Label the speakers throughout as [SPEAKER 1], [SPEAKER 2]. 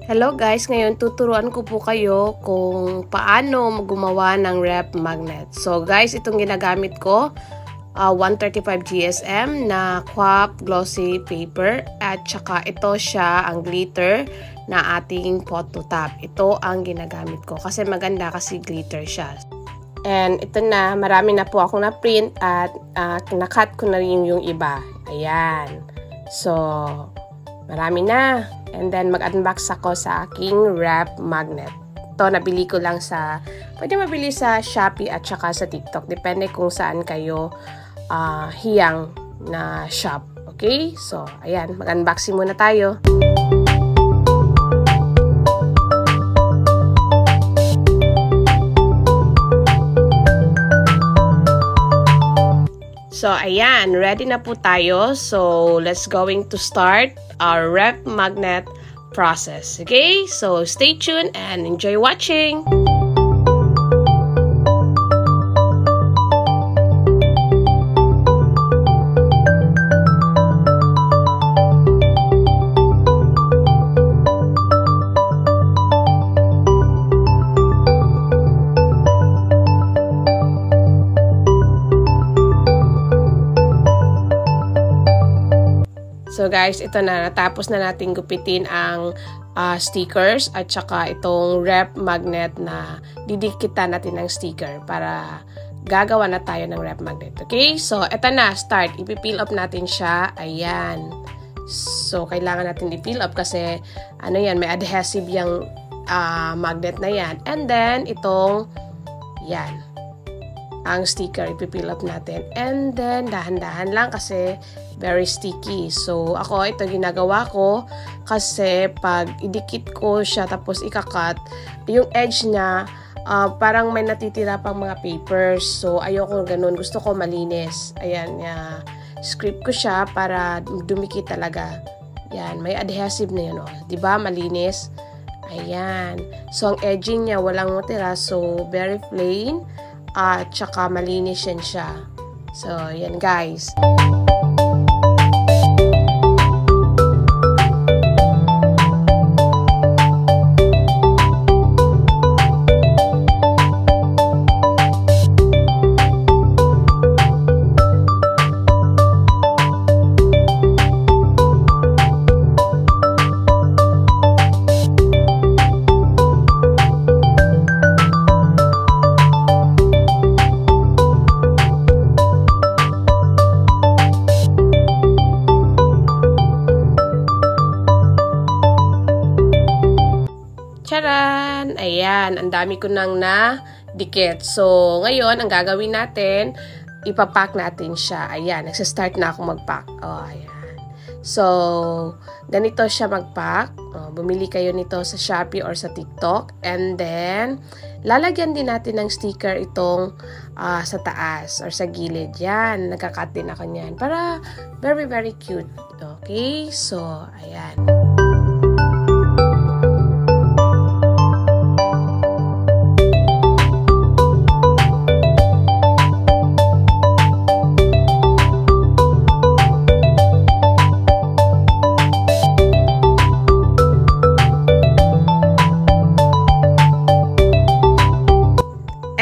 [SPEAKER 1] Hello guys, ngayon tuturuan ko po kayo kung paano gumawa ng rep magnet. So guys, itong ginagamit ko, 135 GSM na QAP glossy paper at saka ito siya ang glitter na ating photo top. Ito ang ginagamit ko kasi maganda kasi glitter siya. And ito na, marami na po akong na-print at nakat ko na rin yung iba. Ayan. So, marami na. And then, mag-unbox ako sa aking rep magnet. Ito, nabili ko lang pwede mabili sa Shopee at saka sa TikTok. Depende kung saan kayo hiyang na shop. Okay? So, ayan. Mag-unboxing muna tayo. So, ayan. Ready na po tayo. So, let's going to start our rep magnet process. Okay? So, stay tuned and enjoy watching. So guys, ito na, natapos na natin gupitin ang stickers at saka itong rep magnet na didikitan natin ng sticker para gagawa na tayo ng rep magnet. Okay? So, ito na, start. Ipi-fill up natin siya. Ayan. So, kailangan natin i-fill up kasi ano yan, may adhesive yung magnet na yan. And then, itong yan. Ang sticker, ipipill up natin. And then, dahan-dahan lang kasi very sticky. So, ito ginagawa ko kasi pag idikit ko siya tapos ikakat, yung edge niya, parang may natitira pang mga papers. So, ayoko ganun. Gusto ko malinis. Ayan, script ko siya para dumikit talaga. Yan, may adhesive na yun. Diba? Malinis. Ayan. So, ang edging niya walang matira. So, very plain. At saka malinis yan siya. So, yan guys. Charan! Ayan, ang dami ko nang na-dikit. So, ngayon, ang gagawin natin, ipapack natin siya. Ayan, nagsastart na ako mag-pack. Ayan. So, ganito siya mag-pack. Bumili kayo nito sa Shopee or sa TikTok. And then, lalagyan din natin ng sticker itong sa taas or sa gilid. Yan, nagka-cut din ako niyan. Para very, very cute. Okay? So, ayan.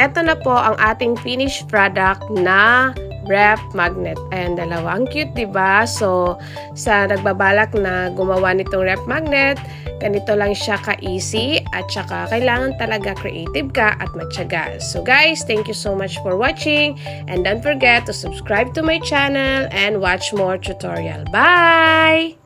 [SPEAKER 1] Ito na po ang ating finished product na rep magnet. Ayan, dalawa. Ang cute, diba? So, sa nagbabalak na gumawa nitong rep magnet, ganito lang siya ka-easy at saka kailangan talaga creative ka at matyaga. So, guys, thank you so much for watching and don't forget to subscribe to my channel and watch more tutorial. Bye!